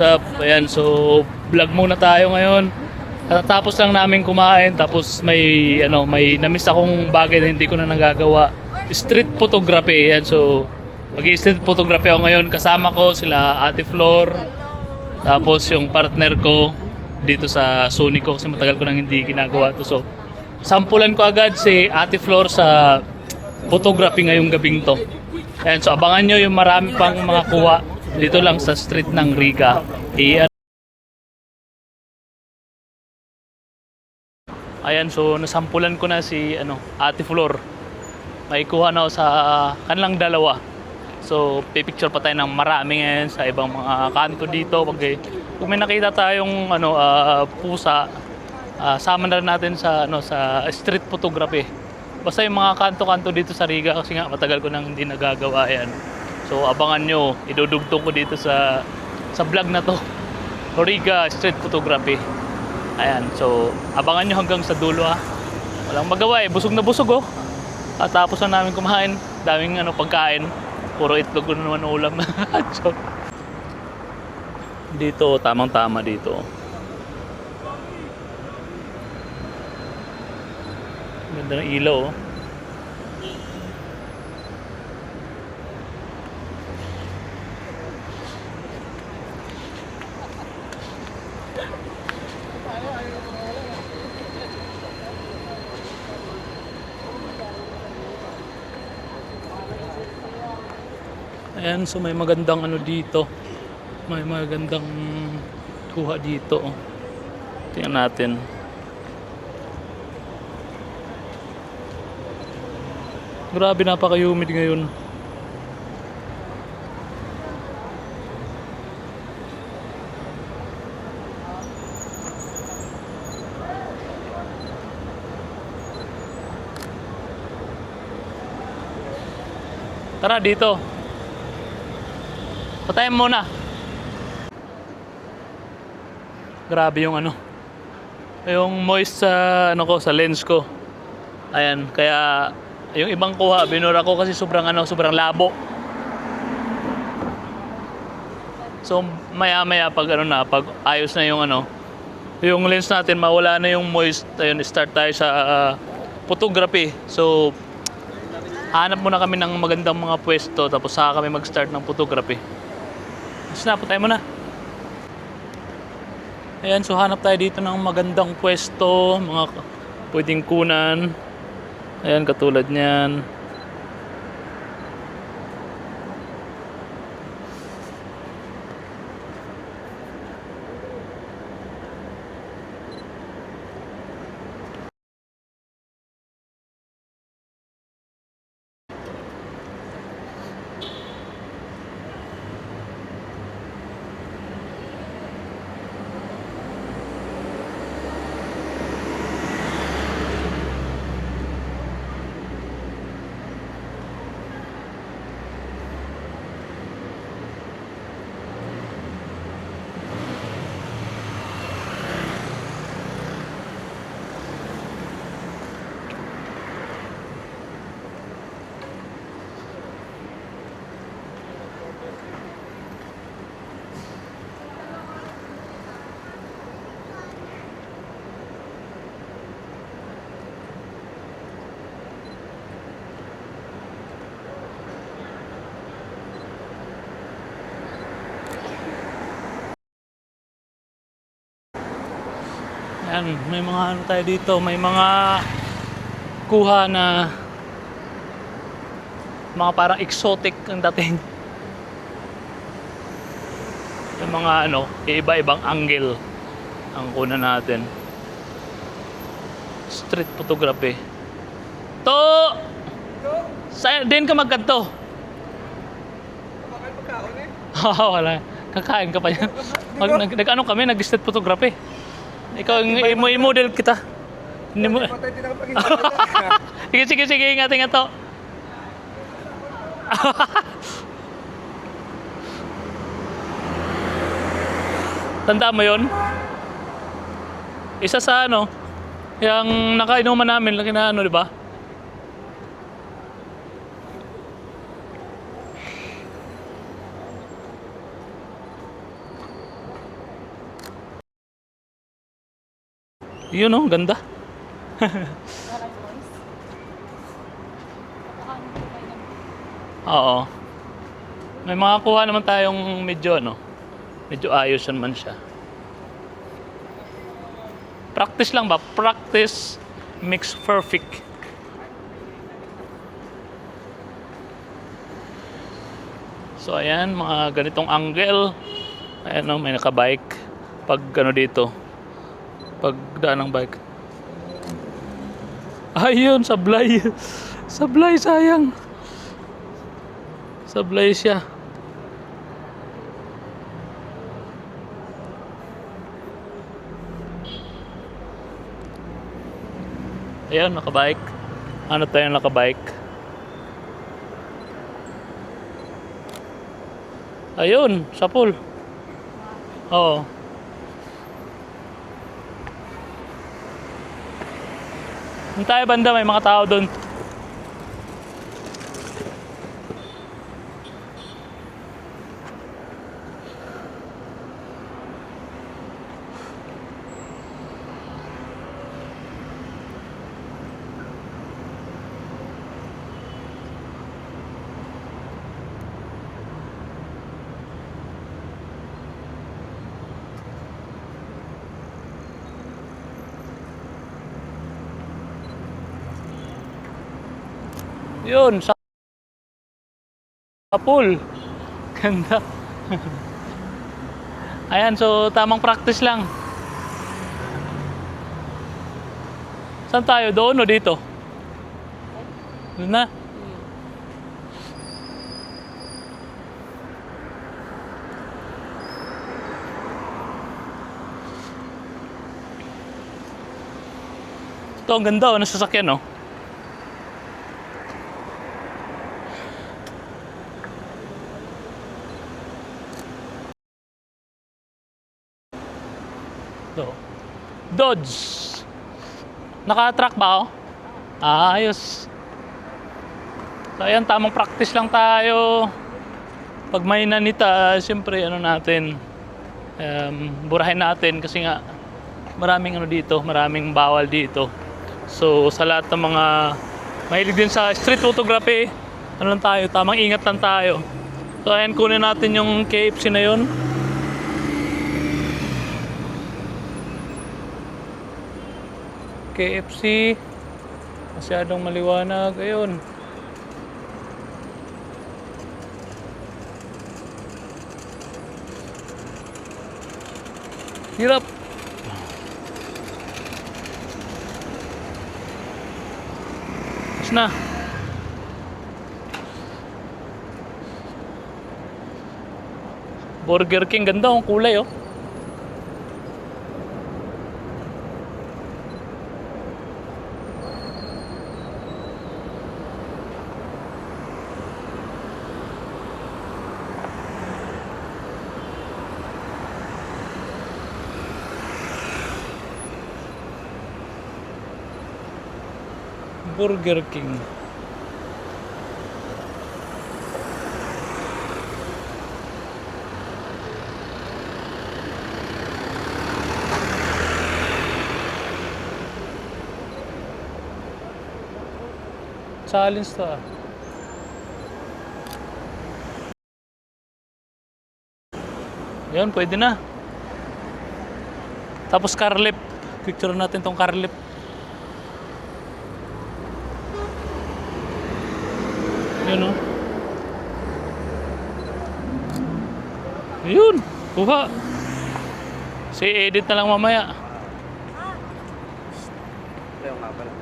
Up, ayan, so vlog muna tayo ngayon. Tapos lang namin kumain, tapos may namiss akong bagay na hindi ko na nagagawa. Street photography, ayan, so mag-street photography ako ngayon. Kasama ko sila Ate Flor, tapos yung partner ko dito sa Sony ko kasi matagal ko nang hindi ginagawa to. So sampulan ko agad si Ate Flor sa photography ngayong gabing to. Ayan, so abangan nyo yung marami pang mga kuha dito lang sa street ng Riga. Ayan, so nasampulan ko na si Ate Flor. May kuha na ako sa kanilang dalawa. So pipicture pa tayo ng marami ngayon sa ibang mga kanto dito. Kung may nakita tayong pusa, sama na rin natin sa street photography. Basta yung mga kanto-kanto dito sa Riga kasi nga matagal ko nang hindi nagagawa yan. So abangan nyo, idudugtong ko dito sa vlog na to. Riga Street Photography. Ayan, so abangan nyo hanggang sa dulo ah. Walang magawa eh, busog na busog oh. At tapos na namin kumain, daming pagkain. Puro itlog ko naman ulam. So, dito, tamang-tama dito. Ganda ng ilaw oh. Ayan, so may magandang dito. May magandang kuha dito. Oh. Tingnan natin. Grabe, napaka-humid ngayon. Tara dito. Patayin muna. Grabe yung yung moist sa sa lens ko. Ayan, kaya yung ibang kuha binura ko kasi sobrang sobrang labo. So maya-maya pag pag ayos na yung yung lens natin, mawala na yung moist. Ayun, start tayo sa photography. So hanap muna kami ng magandang mga pwesto tapos saka kami mag-start ng photography. Snap tayo muna. Ayan, so hanap tayo dito ng magandang pwesto, mga pwedeng kunan. Ayan, katulad niyan. Ayan, may mga tayo dito, may mga kuha na mga parang exotic ang dating. Yung mga iba-ibang angle ang kuna natin. Street photography. To! Sa din ka magkanto. Kumakain pagkaon eh. Wala. Kakain ka pa yan. Kami, nag-street photography. Ikaw, i-model kita. Hindi mo. Patay din ako pag-isip. Sige, ingat to. Tanda mo yon? Isa sa yung nakainuman namin, laki na di ba? Yun oh, ganda. Oo. May mga kuha naman tayong medyo ano, medyo ayos naman siya. Practice lang ba? Practice makes perfect. So ayan, mga ganitong angle. Ayan o, may nakabike. Pag ano dito, pag daan ng bike. Ayun, sablay. Sablay, sayang. Sablay siya. Ayan, nakabike. Ano tayo nakabike? Ayun, sa pool. Oo. Yung tayo banda, may mga tao doon. Yun, sa pool. Ganda. Ayan, so tamang practice lang. Saan tayo? Doon o dito? Doon na. Ito, ang ganda o, nasasakyan o. Ito. Dodge. Naka-track ba o? Ayos. So ayan, tamang practice lang tayo. Pag may nanita, siyempre ano natin, burahin natin kasi nga maraming ano dito, maraming bawal dito. So sa lahat ng mga mahilig din sa street photography, ano lang tayo, tamang ingat lang tayo. So ayan, kunin natin yung KFC na yun. KFC, masyadong maliwanag. Ayun. Hirap. Tapos na. Burger King, ganda ang kulay oh. Burger King. Challenge to ah. Yun, pwede na. Tapos car lip. Picture natin tong car lip. Yun o. Yun. Kuha. Edit na lang mamaya. Ayaw nga pala.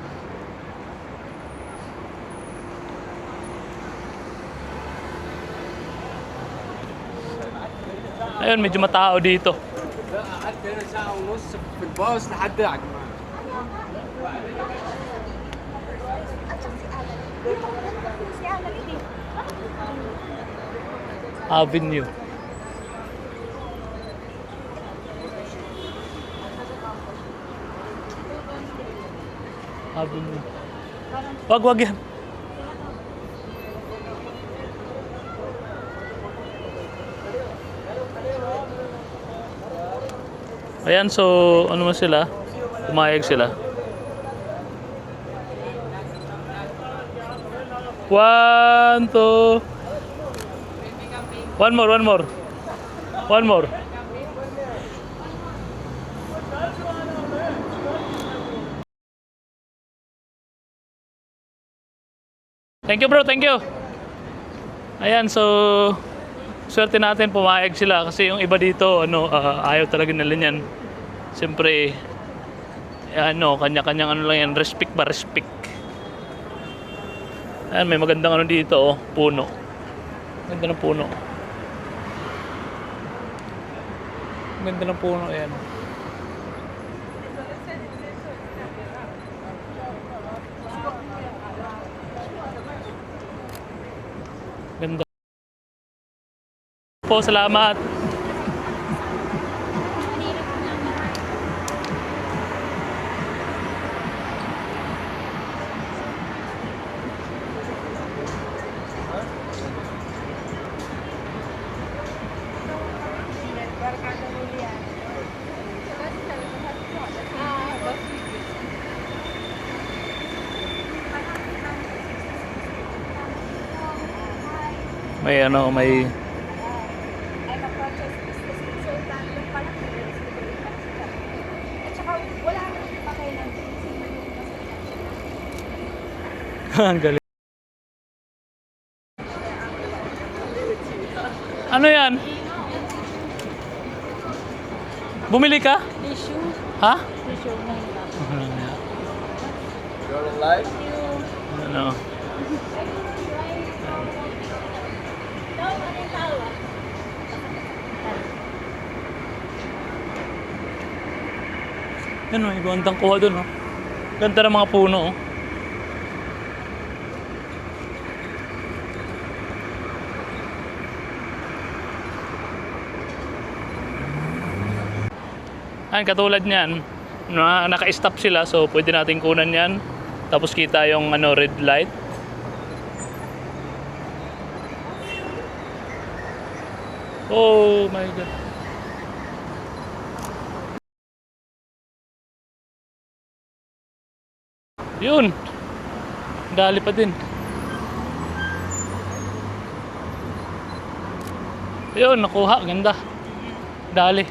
Ayun, medyo matao dito. قعدت ساعة ونص في الباص لحد عجمان. Avenue. Avenue. Wag yan. Ayan, so ano mo sila? Pumayag sila. 1, 2. One more, one more. One more. Thank you bro, thank you. Ayan, so swerte natin pumayag sila kasi yung iba dito ayaw talaga nila niyan. Siyempre kanya-kanyang ano lang yan, respect ba, respect. Ayan, may magandang ano dito, puno. Ganda ng puno. Ganda ng puno, ayan. Ganda. Po, salamat. May may I'm a project business consultant. Yung pala ko, at saka wala nang pakailan. ang galing. Ano yan? Bumili ka? Tissue. Ha? Tissue na You're alive? Ano? Yan o, ibang kuha dun Ganda ng mga puno Ayan, katulad niyan, naka-stop sila so pwede natin kunan yan. Tapos kita yung red light. Oh my god. Yun. Dali pa din. Yun, nakuha. Ganda. Dali.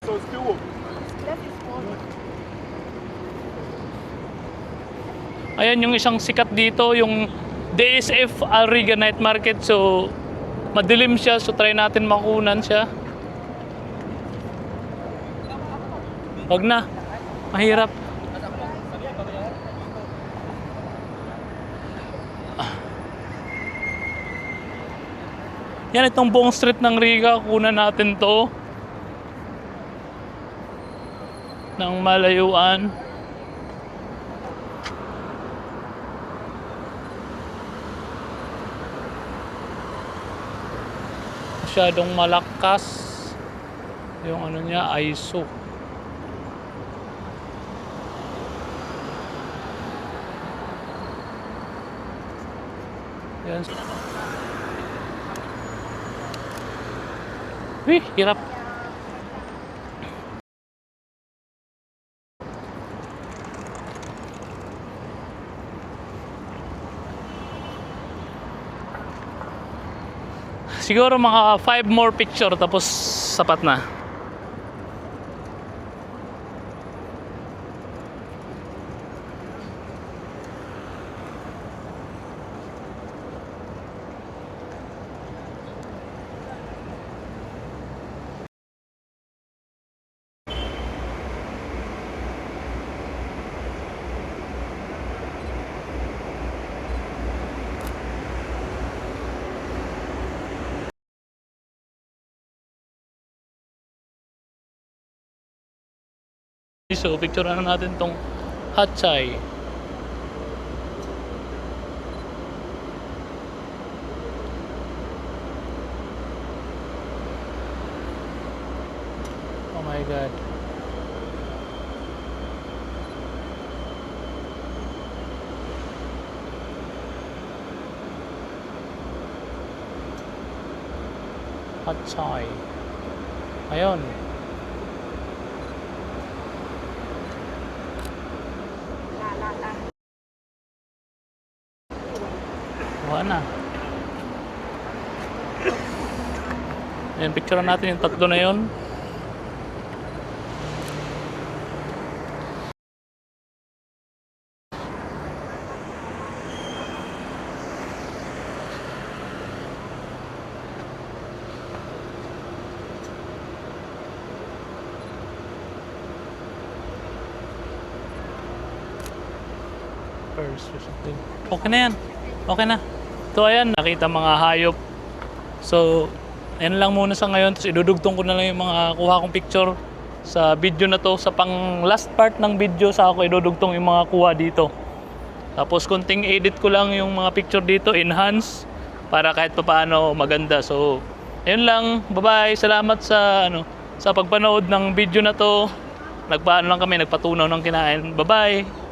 So still. Ayan yung isang sikat dito, yung DSF Alriga Night Market. So, madilim siya. So, try natin makunan siya. Wag na. Mahirap. Yan, itong buong street ng Riga. Kunan natin to. Ng malayuan. Masyadong malakas yung niya, ISO. Yan. Hirap. Siguro mga 5 more picture tapos sapat na. So, picture na natin tong Hatchay. Oh my god. Hatchay. Ayun. Lalata. Kuha na. Ayan, picture natin yung tatlo na yun. First or something. Okay na yan. Okay na. So ayan, nakita mga hayop. So, ayan lang muna sa ngayon. Tapos idudugtong ko na lang yung mga kuha kong picture sa video na to. Sa pang last part ng video sa ako idudugtong yung mga kuha dito. Tapos konting edit ko lang yung mga picture dito, enhance para kahit papaano maganda. So, ayun lang. Bye-bye. Salamat sa sa pagpanood ng video na to. Nagpaano lang kami, nagpatunaw ng kinain. Bye-bye.